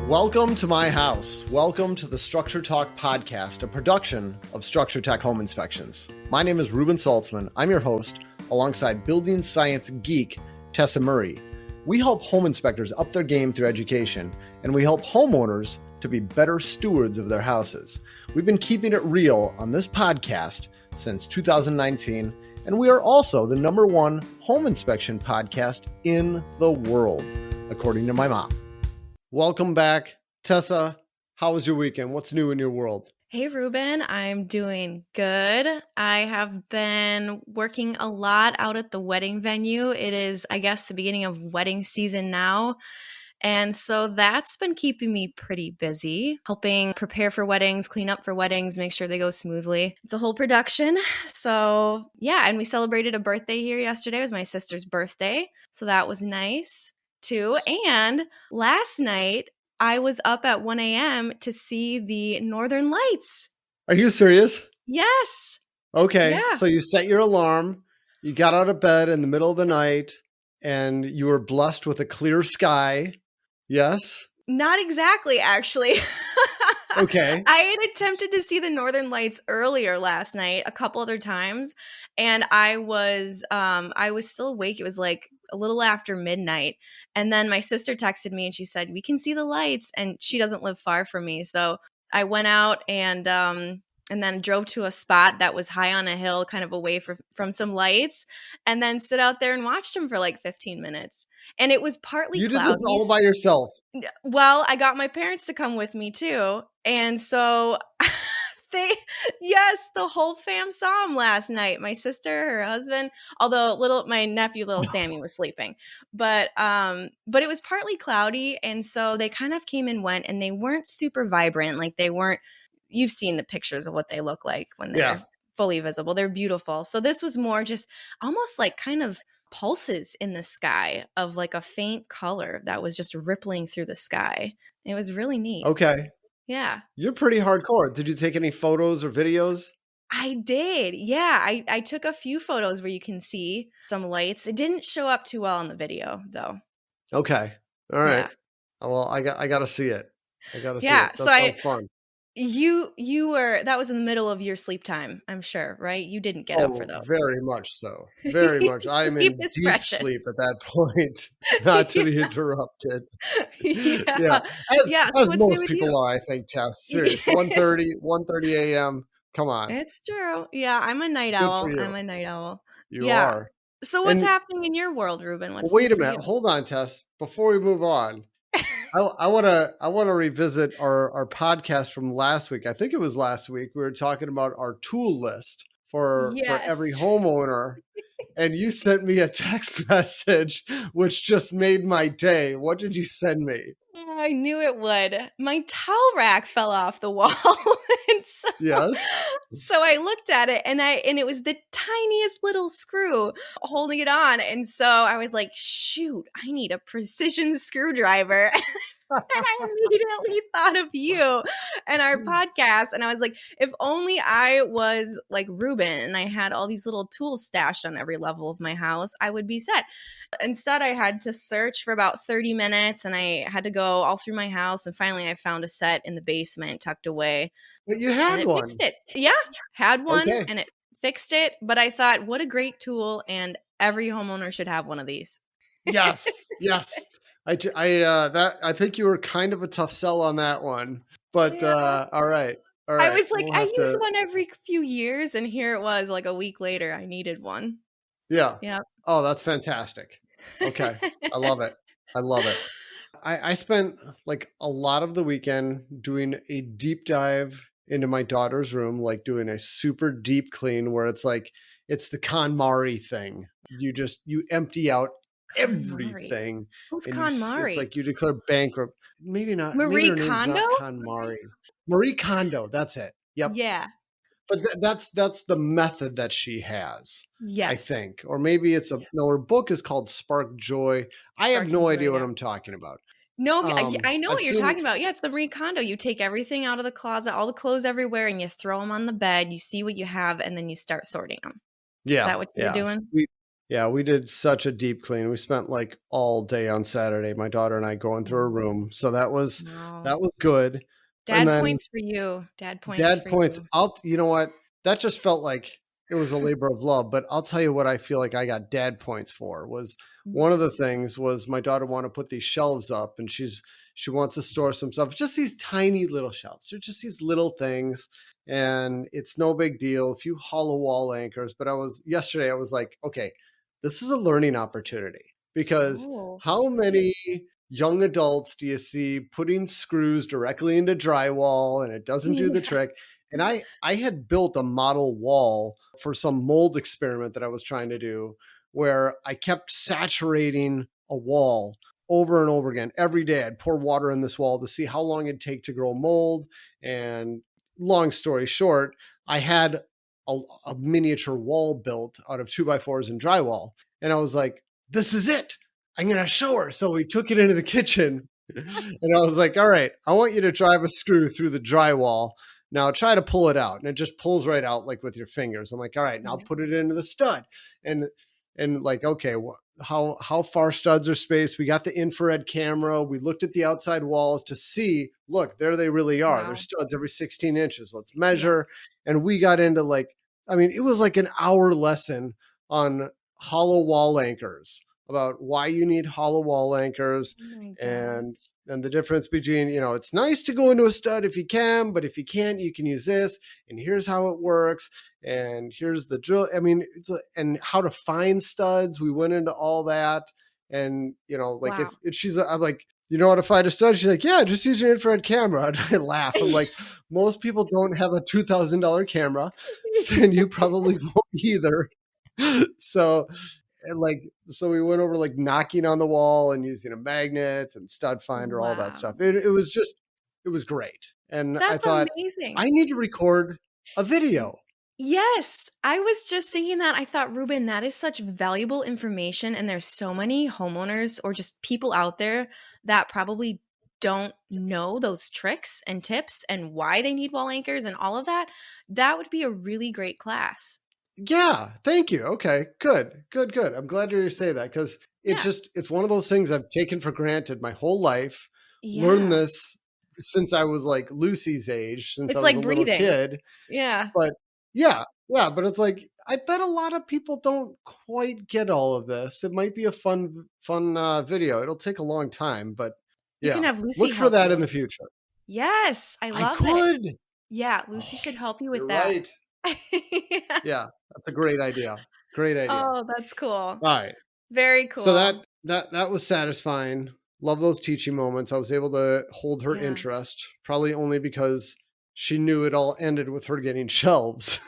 Welcome to my house. Welcome to the Structure Talk podcast, a production of Structure Tech Home Inspections. My name is Reuben Saltzman. I'm your host, alongside building science geek Tessa Murray. We help home inspectors up their game through education, and we help homeowners to be better stewards of their houses. We've been keeping it real on this podcast since 2019, and we are also the #1 home inspection podcast in the world, according to my mom. Welcome back, Tessa. How was your weekend? What's new in your world? Hey, Reuben. I'm doing good. I have been working a lot out at the wedding venue. It is, I guess, the beginning of wedding season now. And so that's been keeping me pretty busy, helping prepare for weddings, clean up for weddings, make sure they go smoothly. It's a whole production. So yeah, and we celebrated a birthday here yesterday. It was my sister's birthday. So that was nice too. And last night, I was up at 1 a.m. to see the Northern Lights. Are you serious? Yes. Okay. Yeah. So you set your alarm, you got out of bed in the middle of the night, and you were blessed with a clear sky. Yes? Not exactly, actually. Okay. I had attempted to see the Northern Lights earlier last night, a couple other times, and I was still awake. It was like a little after midnight. And then my sister texted me and she said, "We can see the lights." And she doesn't live far from me. So I went out and then drove to a spot that was high on a hill, kind of away from some lights, and then stood out there and watched them for like 15 minutes. And it was partly You cloudy. did this all by yourself. Well, I got my parents to come with me too. And so the whole fam saw him last night. My sister, her husband, although my nephew, little Sammy, was sleeping. But it was partly cloudy. And so they kind of came and went, and they weren't super vibrant. Like they weren't, you've seen the pictures of what they look like when they're fully visible. They're beautiful. So this was more just almost like kind of pulses in the sky of like a faint color that was just rippling through the sky. It was really neat. Okay. Yeah. You're pretty hardcore. Did you take any photos or videos? I did. Yeah. I took a few photos where you can see some lights. It didn't show up too well in the video though. Okay. All right. Yeah. Well, I got to see it. I got to see it. Yeah. That sounds fun. That was in the middle of your sleep time, I'm sure, right? You didn't get up for those. Very much so. Very much. I'm in deep precious. sleep at that point, not to be interrupted. Yeah. As most people are, I think, Tess. Seriously, 1:30 a.m. Come on. It's true. Yeah, I'm a night owl. You are. So what's happening in your world, Reuben? Wait a minute. Hold on, Tess. Before we move on, I want to revisit our podcast from last week. I think it was last week. We were talking about our tool list for every homeowner. And you sent me a text message, which just made my day. What did you send me? I knew it would. My towel rack fell off the wall. So I looked at it and it was the tiniest little screw holding it on. And so I was like, shoot, I need a precision screwdriver. And I immediately thought of you and our podcast. And I was like, if only I was like Reuben and I had all these little tools stashed on every level of my house, I would be set. Instead, I had to search for about 30 minutes and I had to go all through my house. And finally, I found a set in the basement tucked away. But you had one. Fixed it. Yeah, had one and it fixed it. But I thought, what a great tool. And every homeowner should have one of these. Yes. I think you were kind of a tough sell on that one, but all right. I was like, I use one every few years, and here it was like a week later, I needed one. Yeah. Yeah. Oh, that's fantastic. Okay. I love it. I spent like a lot of the weekend doing a deep dive into my daughter's room, like doing a super deep clean where it's like, it's the KonMari thing. You empty out everything. Who's KonMari? It's like you declare bankrupt. Maybe not. Marie maybe Kondo? Not KonMari. Marie Kondo. That's it. Yep. Yeah. But that's the method that she has. Yes. I think. Or maybe her book is called Spark Joy. I have no idea what I'm talking about. No, I know what you're talking about. Yeah, it's the Marie Kondo. You take everything out of the closet, all the clothes everywhere, and you throw them on the bed. You see what you have, and then you start sorting them. Yeah. Is that what you're doing? Yeah, we did such a deep clean. We spent like all day on Saturday, my daughter and I going through her room. So Wow. that was good. And Dad then points for you. Dad points dad for points you. out, you know what? That just felt like it was a labor of love, but I'll tell you what I feel like I got dad points for was Mm. one of the things was my daughter wanted to put these shelves up and she wants to store some stuff, just these tiny little shelves. They're just these little things and it's no big deal. A few hollow wall anchors, but yesterday I was like, okay, this is a learning opportunity because Oh. how many young adults do you see putting screws directly into drywall and it doesn't do the Yeah. trick? And I had built a model wall for some mold experiment that I was trying to do where I kept saturating a wall over and over again. Every day I'd pour water in this wall to see how long it'd take to grow mold. And long story short, I had a miniature wall built out of 2x4s and drywall. And I was like, this is it. I'm going to show her. So we took it into the kitchen and I was like, all right, I want you to drive a screw through the drywall. Now try to pull it out. And it just pulls right out like with your fingers. I'm like, all right, now Yeah. put it into the stud. And like, okay, how far studs are spaced? We got the infrared camera. We looked at the outside walls to see, look, there they really are. They're Wow. studs every 16 inches. Let's Yeah. measure. And we got into like, I mean, it was like an hour lesson on hollow wall anchors about why you need hollow wall anchors Oh my and gosh. the difference between, it's nice to go into a stud if you can, but if you can't, you can use this. And here's how it works. And here's the drill. I mean, and how to find studs. We went into all that. And, like Wow. I'm like, you know how to find a stud? She's like, yeah, just use your infrared camera. And I laugh. I'm like, most people don't have a $2,000 camera. And you probably won't either. So, and so we went over like knocking on the wall and using a magnet and stud finder, all that stuff. Wow. It was great. And I That's thought, amazing. I need to record a video. Yes, I was just thinking that. I thought, Ruben, that is such valuable information. And there's so many homeowners or just people out there that probably don't know those tricks and tips and why they need wall anchors and all of that. That would be a really great class. Yeah, thank you. Okay, good, good, good. I'm glad to hear you say that because Yeah. it's one of those things I've taken for granted my whole life. Learned Yeah. this since I was like Lucy's age, since I It's was a like little breathing. kid. Yeah. But yeah, yeah, but it's like I bet a lot of people don't quite get all of this. It might be a fun video. It'll take a long time, but You can yeah, have Lucy look for help that in you. the future. Yes, I I love it. could. Yeah, Lucy Oh, should help you you're with that. right. Yeah, that's a great idea. Great idea. Oh, that's cool. All right. Very So cool. that was satisfying. Love those teaching moments. I was able to hold her Yeah. interest, probably only because she knew it all ended with her getting shelves.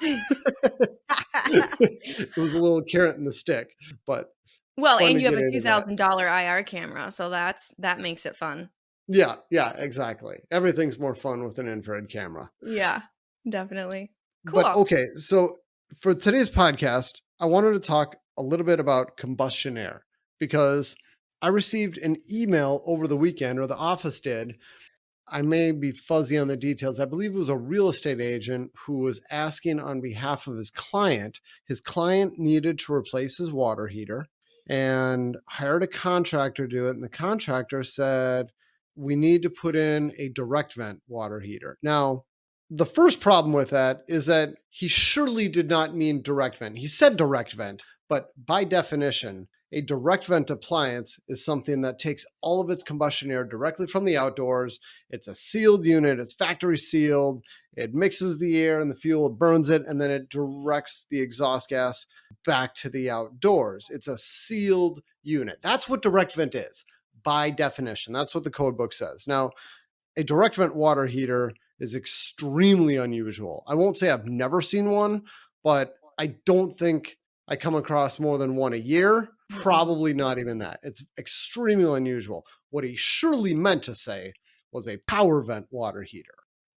It was a little carrot in the stick, but Well, fun and to you have get a into that. $2,000 IR camera, so that makes it fun. Yeah, yeah, exactly. Everything's more fun with an infrared camera. Yeah, definitely. But Cool. okay, so for today's podcast, I wanted to talk a little bit about combustion air because I received an email over the weekend, or the office did. I may be fuzzy on the details. I believe it was a real estate agent who was asking on behalf of his client. His client needed to replace his water heater and hired a contractor to do it. And the contractor said, we need to put in a direct vent water heater. Now, the first problem with that is that he surely did not mean direct vent. He said direct vent, but by definition, a direct vent appliance is something that takes all of its combustion air directly from the outdoors. It's a sealed unit, it's factory sealed. It mixes the air and the fuel, it burns it, and then it directs the exhaust gas back to the outdoors. It's a sealed unit. That's what direct vent is by definition. That's what the code book says. Now, a direct vent water heater is extremely unusual. I won't say I've never seen one, but I don't think I come across more than one a year. Mm-mm. Probably not even that. It's extremely unusual. What he surely meant to say was a power vent water heater.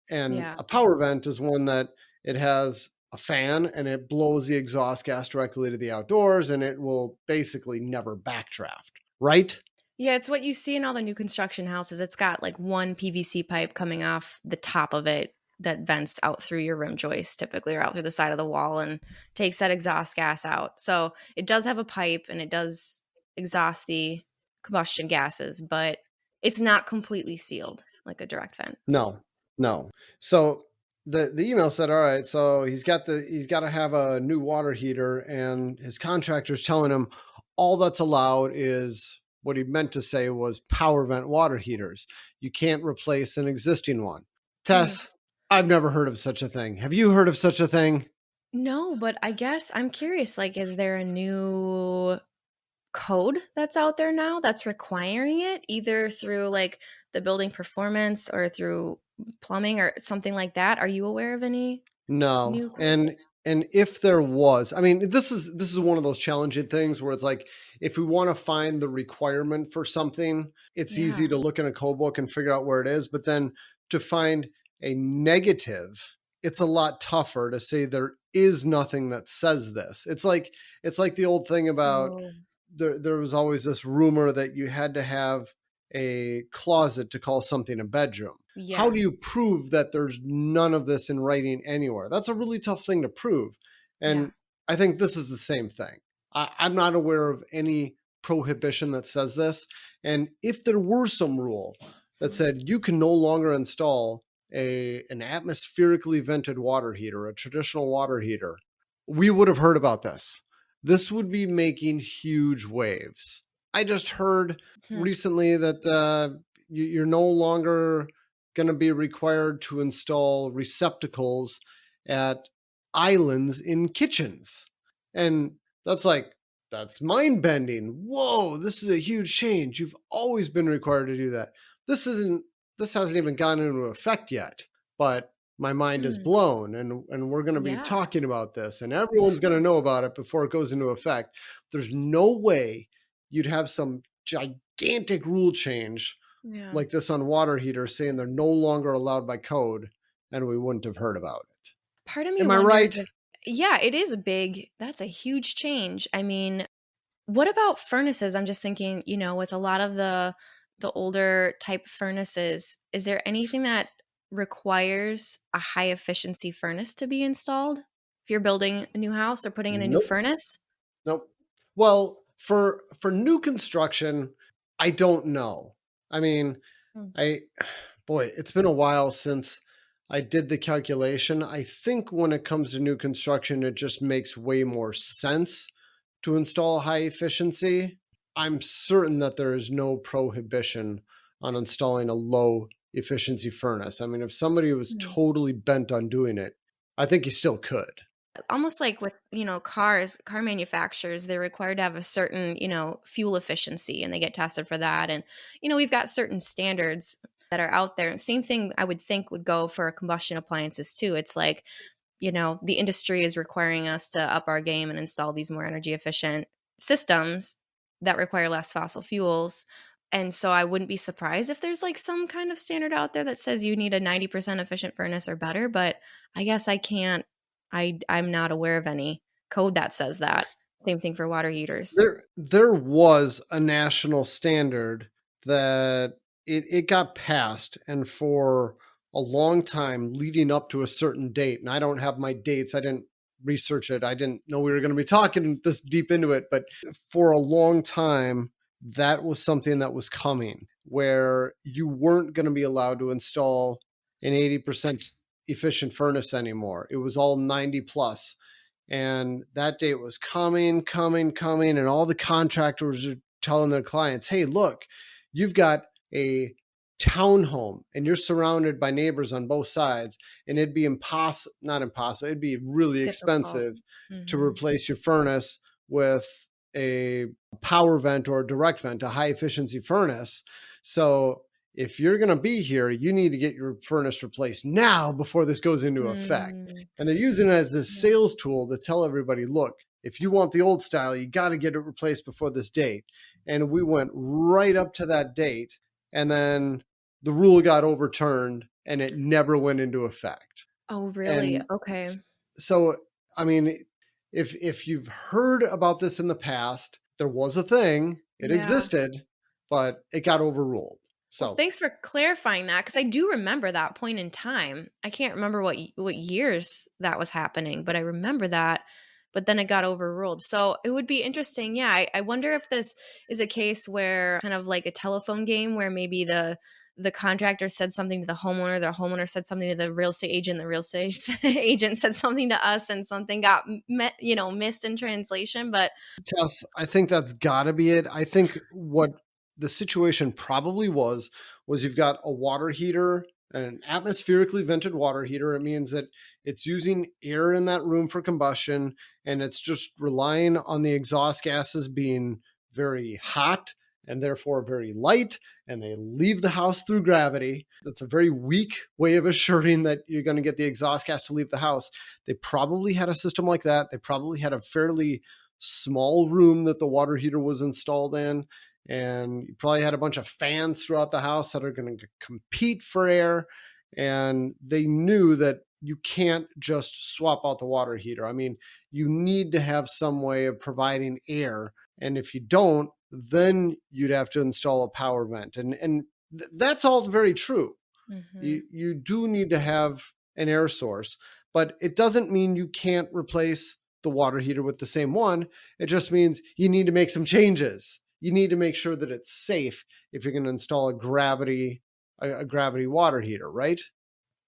And Yeah. a power vent is one that it has a fan and it blows the exhaust gas directly to the outdoors and it will basically never backdraft, right? Yeah, it's what you see in all the new construction houses. It's got like one PVC pipe coming off the top of it that vents out through your rim joist typically, or out through the side of the wall, and takes that exhaust gas out. So it does have a pipe and it does exhaust the combustion gases, but it's not completely sealed like a direct vent. No, no. So the email said, all right, so he's got to have a new water heater, and his contractor's telling him all that's allowed is what he meant to say was power vent water heaters. You can't replace an existing one. Tess, I've never heard of such a thing. Have you heard of such a thing? No, but I guess I'm curious, like, is there a new code that's out there now that's requiring it, either through like the building performance or through plumbing or something like that? Are you aware of any No. new codes? And if there was, I mean, this is one of those challenging things where it's like, if we want to find the requirement for something, it's easy to look in a code book and figure out where it is. But then to find a negative, it's a lot tougher to say there is nothing that says this. It's like the old thing about Oh, there was always this rumor that you had to have a closet to call something a bedroom. How yeah. do you prove that there's none of this in writing anywhere? That's a really tough thing to prove. Yeah. And I think this is the same thing. I'm not aware of any prohibition that says this. And if there were some rule that said you can no longer install an atmospherically vented water heater, a traditional water heater, we would have heard about this. This would be making huge waves. I just heard Hmm. recently that you're no longer going to be required to install receptacles at islands in kitchens. And that's mind bending. Whoa, this is a huge change. You've always been required to do that. This hasn't even gone into effect yet, but my mind is Hmm. blown, and we're going to be Yeah. talking about this, and everyone's going to know about it before it goes into effect. There's no way you'd have some gigantic rule change Yeah. like this on water heaters saying they're no longer allowed by code, and we wouldn't have heard about it. Part of me Am I wonders right? if, yeah, it is that's a huge change. I mean, what about furnaces? I'm just thinking, with a lot of the older type furnaces, is there anything that requires a high efficiency furnace to be installed? If you're building a new house or putting in a new Nope. furnace? Nope. Well, for new construction, I don't know. I mean, Mm. it's been a while since I did the calculation. I think when it comes to new construction, it just makes way more sense to install high efficiency. I'm certain that there is no prohibition on installing a low efficiency furnace. I mean, if somebody was Mm. totally bent on doing it, I think you still could. Almost like with, car manufacturers, they're required to have a certain, fuel efficiency, and they get tested for that. And, we've got certain standards that are out there. Same thing I would think would go for combustion appliances too. It's like, the industry is requiring us to up our game and install these more energy efficient systems that require less fossil fuels. And so I wouldn't be surprised if there's like some kind of standard out there that says you need a 90% efficient furnace or better, but I guess I'm not aware of any code that says that. Same thing for water heaters. There was a national standard that it got passed, and for a long time leading up to a certain date, and I don't have my dates, I didn't research it, I didn't know we were going to be talking this deep into it, but for a long time that was something that was coming, where you weren't going to be allowed to install an 80% efficient furnace anymore. It was all 90 plus. And that date was coming. And all the contractors are telling their clients, hey, look, you've got a townhome and you're surrounded by neighbors on both sides. And it'd be not impossible, it'd be really Difficult. expensive to Mhm. replace your furnace with a power vent or a direct vent, a high efficiency furnace. So if you're going to be here, you need to get your furnace replaced now before this goes into effect. Mm. And they're using it as this Yeah. sales tool to tell everybody, look, if you want the old style, you got to get it replaced before this date. And we went right up to that date. And then the rule got overturned and it never went into effect. Oh, really? And Okay. so, I mean, if you've heard about this in the past, there was a thing, it Yeah. existed, but it got overruled. Well, So thanks for clarifying that, because I do remember that point in time. I can't remember what years that was happening, but I remember that. But then it got overruled. So it would be interesting. Yeah, I wonder if this is a case where kind of like a telephone game where maybe the contractor said something to the homeowner said something to the real estate agent, the real estate agent said something to us, and something got missed in translation. But Tess, I think that's got to be it. I think what the situation probably was you've got a water heater, an atmospherically vented water heater. It means that it's using air in that room for combustion, and it's just relying on the exhaust gases being very hot and therefore very light, and they leave the house through gravity. That's a very weak way of assuring that you're going to get the exhaust gas to leave the house. They probably had a system like that. They probably had a fairly small room that the water heater was installed in. And you probably had a bunch of fans throughout the house that are going to compete for air. And they knew that you can't just swap out the water heater. I mean, you need to have some way of providing air. And if you don't, then you'd have to install a power vent. And that's all very true. mhm. You do need to have an air source, but it doesn't mean you can't replace the water heater with the same one. It just means you need to make some changes. You need to make sure that it's safe if you're going to install a gravity water heater, right?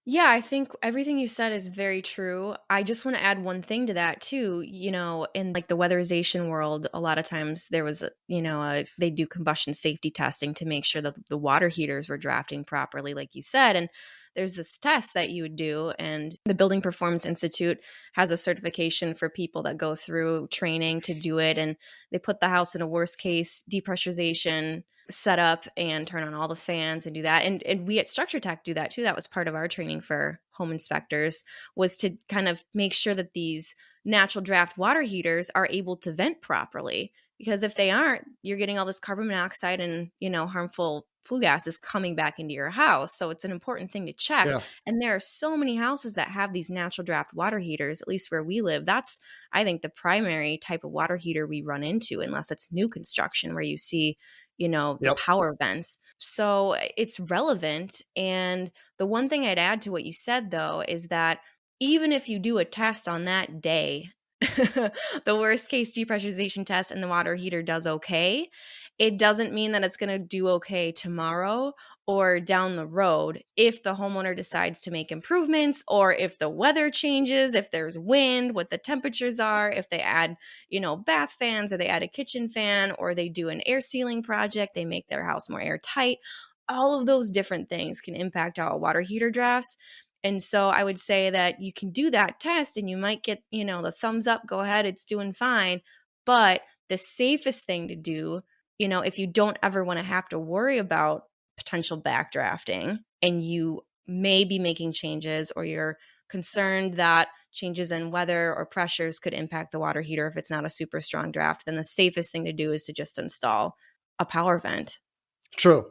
Yeah, I think everything you said is very true. I just want to add one thing to that too. In like the weatherization world, a lot of times there was, they do combustion safety testing to make sure that the water heaters were drafting properly, like you said. And there's this test that you would do, and the Building Performance Institute has a certification for people that go through training to do it. And they put the house in a worst case depressurization set up and turn on all the fans and do that. And we at Structure Tech do that too. That was part of our training for home inspectors, was to kind of make sure that these natural draft water heaters are able to vent properly. Because if they aren't, you're getting all this carbon monoxide and, harmful flue gases coming back into your house. So it's an important thing to check. Yeah. And there are so many houses that have these natural draft water heaters, at least where we live. That's, I think, the primary type of water heater we run into, unless it's new construction where you see the Yep. power vents. So it's relevant. And the one thing I'd add to what you said, though, is that even if you do a test on that day, the worst case depressurization test and the water heater does okay, it doesn't mean that it's going to do okay tomorrow or down the road if the homeowner decides to make improvements, or if the weather changes, if there's wind, what the temperatures are, if they add, bath fans, or they add a kitchen fan, or they do an air sealing project, they make their house more airtight. All of those different things can impact how a water heater drafts. And so I would say that you can do that test and you might get, the thumbs up, go ahead, it's doing fine. But the safest thing to do, if you don't ever want to have to worry about potential backdrafting and you may be making changes, or you're concerned that changes in weather or pressures could impact the water heater if it's not a super strong draft, then the safest thing to do is to just install a power vent. True.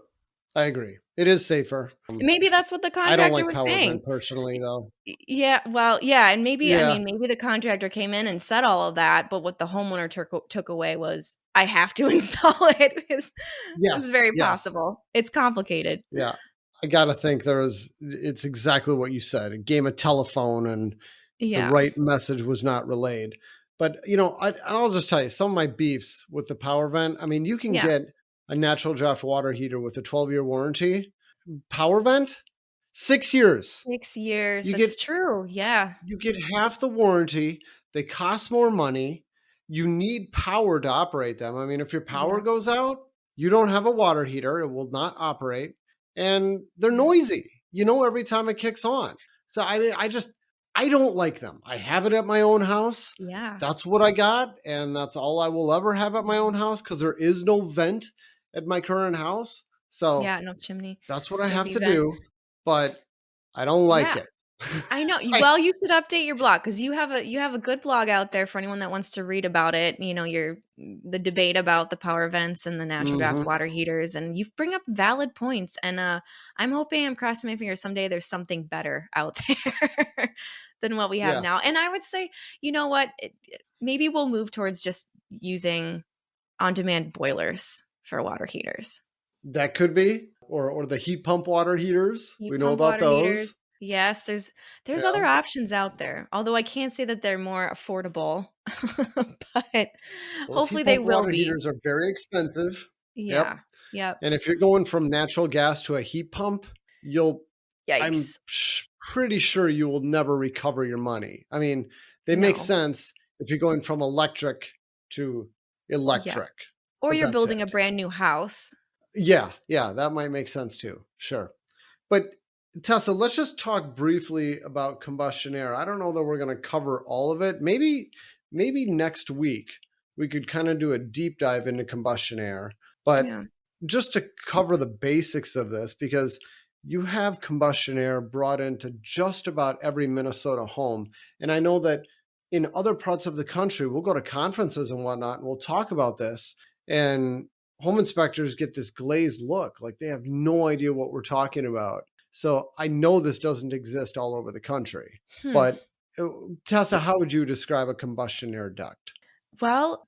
I agree. It is safer. Maybe that's what the I don't contractor like was power saying. vent personally, though. Yeah, well, yeah, and maybe, Yeah. maybe the contractor came in and said all of that, but what the homeowner took away was, I have to install it. It's Yes. very Yes. possible. It's complicated. Yeah. I got to think it's exactly what you said, a game of telephone, and the Yeah. right message was not relayed. But, I'll just tell you some of my beefs with the power vent. I mean, you can Yeah. get a natural draft water heater with a 12-year warranty. Power vent, 6 years. 6 years. You get That's true. Yeah. you get half the warranty. They cost more money. You need power to operate them. I mean, if your power Yeah. goes out, you don't have a water heater. It will not operate. And they're Yeah. noisy, every time it kicks on. So I don't like them. I have it at my own house. Yeah. That's what I got. And that's all I will ever have at my own house, because there is no vent at my current house. So Yeah, no chimney, that's what I no have to V-vent. do. But I don't like Yeah. it. I know. I, Well, you should update your blog, because you have a good blog out there for anyone that wants to read about it. The debate about the power vents and the natural draft Mhm. water heaters, and you bring up valid points. And I'm crossing my fingers someday there's something better out there than what we have Yeah. now. And I would say, you know what, maybe we'll move towards just using on-demand boilers for water heaters. That could be. or the heat pump water heaters. Heat We know pump about water those. heaters. Yes, there's Yeah. other options out there. Although I can't say that they're more affordable, but Those heat hopefully they pump will water be. heaters are very expensive. Yep. Yeah. Yep. And if you're going from natural gas to a heat pump, you'll I'm Yikes. pretty sure you will never recover your money. I mean, they make No. sense if you're going from electric to Yeah. electric, Or but you're that's building a it. brand new house. Yeah, yeah, that might make sense too. Sure. But Tessa, let's just talk briefly about combustion air. I don't know that we're going to cover all of it. Maybe next week we could kind of do a deep dive into combustion air, but Yeah. just to cover the basics of this, because you have combustion air brought into just about every Minnesota home. And I know that in other parts of the country, we'll go to conferences and whatnot, and we'll talk about this. And home inspectors get this glazed look, like they have no idea what we're talking about. So I know this doesn't exist all over the country. Hmm. But Tessa, how would you describe a combustion air duct? Well,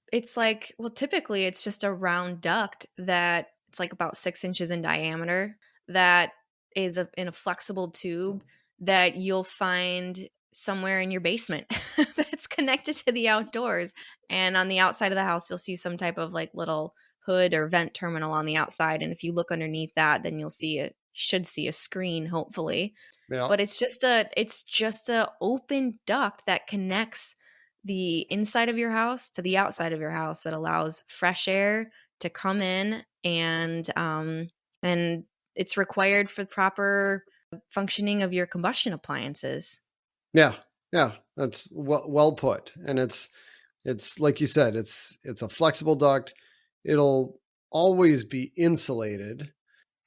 typically it's just a round duct that it's like about 6 inches in diameter that is in a flexible tube that you'll find somewhere in your basement that's connected to the outdoors. And on the outside of the house, you'll see some type of like little hood or vent terminal on the outside. And if you look underneath that, then should see a screen, hopefully. Yeah. But it's just a open duct that connects the inside of your house to the outside of your house that allows fresh air to come in, and it's required for the proper functioning of your combustion appliances. Yeah. Yeah. That's well put. And it's like you said, it's a flexible duct. It'll always be insulated.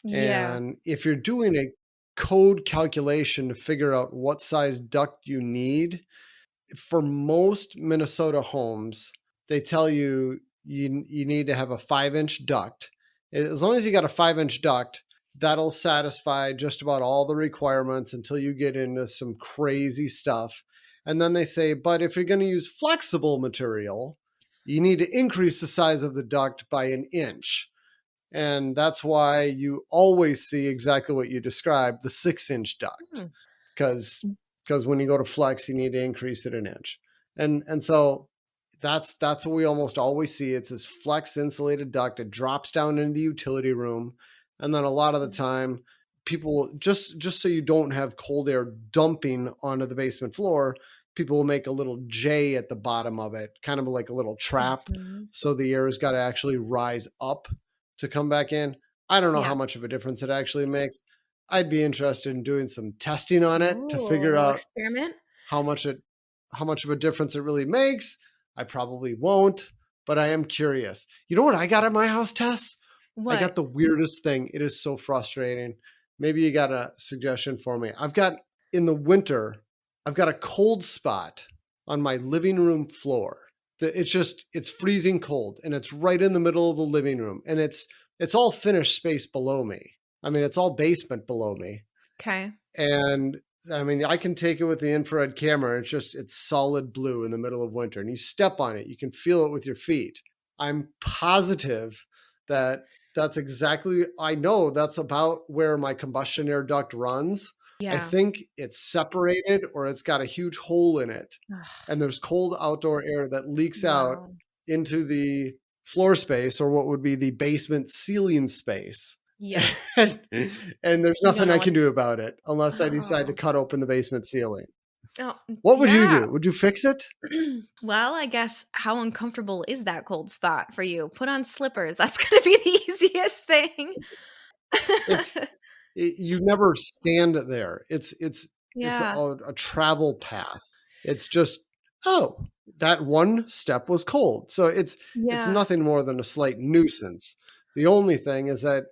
Yeah. And if you're doing a code calculation to figure out what size duct you need, for most Minnesota homes, they tell you need to have a 5-inch duct. As long as you got a 5-inch duct, that'll satisfy just about all the requirements until you get into some crazy stuff. And then they say, but if you're going to use flexible material, you need to increase the size of the duct by an inch. And that's why you always see exactly what you described, the 6-inch duct, Hmm. because when you go to flex, you need to increase it an inch. And so that's what we almost always see. It's this flex insulated duct. It drops down into the utility room. And then a lot of the time, people just so you don't have cold air dumping onto the basement floor, people will make a little J at the bottom of it, kind of like a little trap. Mhm. So the air has got to actually rise up to come back in. I don't know Yeah. how much of a difference it actually makes. I'd be interested in doing some testing on it to Ooh, a figure little out experiment. how much of a difference it really makes. I probably won't, but I am curious. You know what I got at my house, Tess? I got What? the weirdest thing. It is so frustrating. Maybe you got a suggestion for me. In the winter, I've got a cold spot on my living room floor. It's freezing cold, and it's right in the middle of the living room, and it's all finished space below me. I mean, it's all basement below me. Okay. And I mean, I can take it with the infrared camera. It's solid blue in the middle of winter, and you step on it, you can feel it with your feet. I'm positive that I know that's about where my combustion air duct runs. I Yeah. think it's separated or it's got a huge hole in it. Ugh, And there's cold outdoor air that leaks out wow. into the floor space, or what would be the basement ceiling space. Yeah. and, and there's You don't nothing know I what. can do about it unless I decide to Oh. cut open the basement ceiling. Oh, What would you yeah. do? Would you fix it? Well, I guess how uncomfortable is that cold spot for you? Put on slippers. That's going to be the easiest thing. It's you never stand there. It's Yeah. a travel path. It's just, oh, that one step was cold. So it's Yeah. nothing more than a slight nuisance. The only thing is that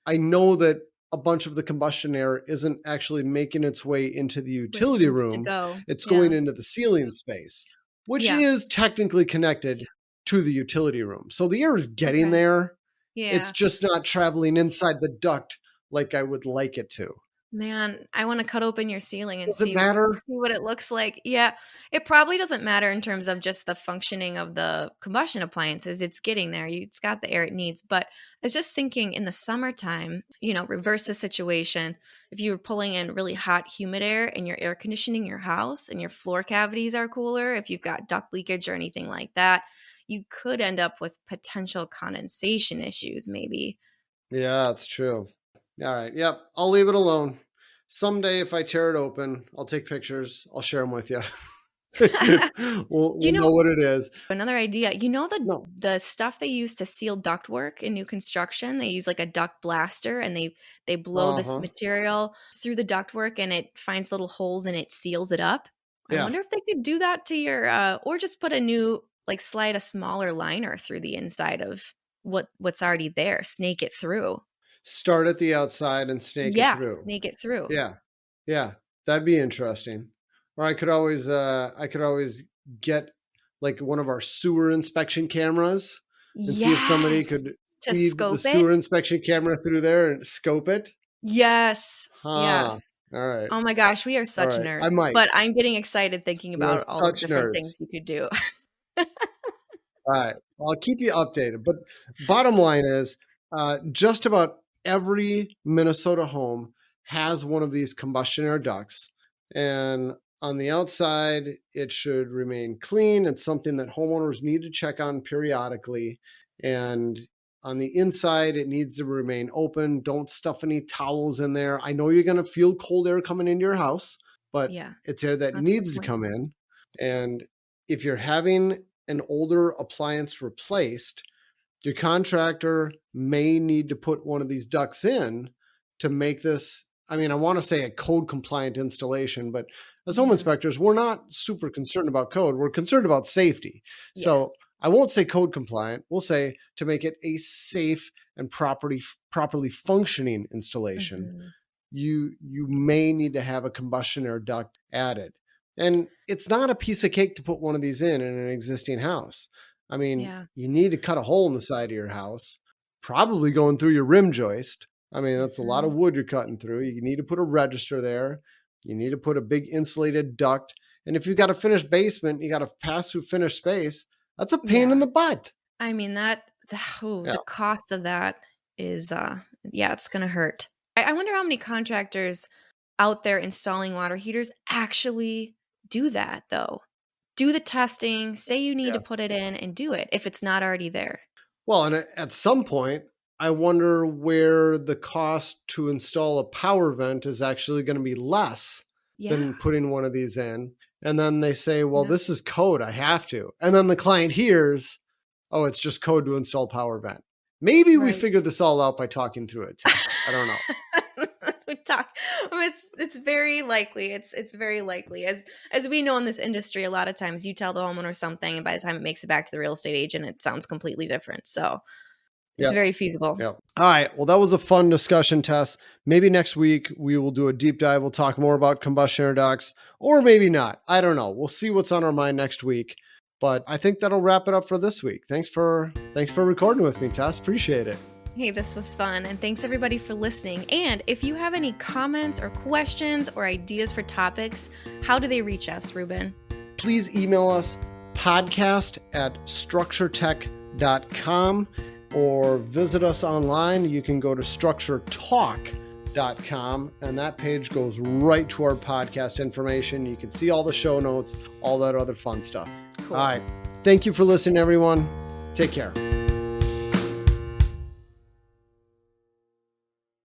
I know that a bunch of the combustion air isn't actually making its way into the Where it utility needs to room. go. It's going Yeah. into the ceiling space, which Yeah. is technically connected to the utility room. So the air is getting Okay. there. It's Yeah. just not traveling inside the duct like I would like it to. Man, I want to cut open your ceiling and Does it see matter? what it looks like. Yeah, it probably doesn't matter in terms of just the functioning of the combustion appliances. It's getting there. It's got the air it needs. But I was just thinking in the summertime, reverse the situation. If you were pulling in really hot, humid air and you're air conditioning your house and your floor cavities are cooler, if you've got duct leakage or anything like that, you could end up with potential condensation issues, maybe. Yeah, it's true. All right. Yep. I'll leave it alone. Someday, if I tear it open, I'll take pictures. I'll share them with you. We'll You know, know what it is. another idea, No. the stuff they use to seal ductwork in new construction, they use like a duct blaster and they blow this Uh-huh. material through the ductwork and it finds little holes and it seals it up. I Yeah. wonder if they could do that to your or just put slide a smaller liner through the inside of what's already there, snake it through. Start at the outside and snake it Yeah, through. snake it through. Yeah. Yeah. That'd be interesting. Or I could always get like one of our sewer inspection cameras and see if somebody Yes. could To feed the scope sewer it. inspection camera through there and scope it. Yes. Huh. Yes. All right. Oh my gosh, we are All such right. I nerds. might. But I'm getting excited thinking We are about all the such different nerds. things you could do. All right. Well, I'll keep you updated. But bottom line is just about every Minnesota home has one of these combustion air ducts. And on the outside, it should remain clean. It's something that homeowners need to check on periodically. And on the inside, it needs to remain open. Don't stuff any towels in there. I know you're going to feel cold air coming into your house, but Yeah, it's air that that's a good needs to point. come in. And if you're having an older appliance replaced, your contractor may need to put one of these ducts in to make this. I mean, I want to say a code compliant installation, but as home Yeah. inspectors, we're not super concerned about code. We're concerned about safety. Yeah. So I won't say code compliant. We'll say to make it a safe and properly functioning installation, Mhm. you may need to have a combustion air duct added. And it's not a piece of cake to put one of these in an existing house. I mean, Yeah. you need to cut a hole in the side of your house, probably going through your rim joist. I mean, that's a lot of wood you're cutting through. You need to put a register there. You need to put a big insulated duct. And if you've got a finished basement, you got to pass through finished space. That's a pain in the butt. I mean, the cost of that is, it's going to hurt. I wonder how many contractors out there installing water heaters actually do that, though. Do the testing, say you need to put it in, and do it if it's not already there. Well, and at some point, I wonder where the cost to install a power vent is actually going to be less than putting one of these in. And then they say, well, this is code. I have to. And then the client hears, oh, it's just code to install power vent. Maybe we figured this all out by talking through it. I don't know. It's very likely. It's very likely. As we know in this industry, a lot of times you tell the homeowner something, and by the time it makes it back to the real estate agent, it sounds completely different. So it's very feasible. Yeah. All right. Well, that was a fun discussion, Tess. Maybe next week we will do a deep dive. We'll talk more about combustion air ducts, or maybe not. I don't know. We'll see what's on our mind next week. But I think that'll wrap it up for this week. Thanks for recording with me, Tess. Appreciate it. Hey, this was fun. And thanks everybody for listening. And if you have any comments or questions or ideas for topics, how do they reach us, Reuben? Please email us podcast@structuretech.com or visit us online. You can go to structuretalk.com and that page goes right to our podcast information. You can see all the show notes, all that other fun stuff. Cool. All right. Thank you for listening, everyone. Take care.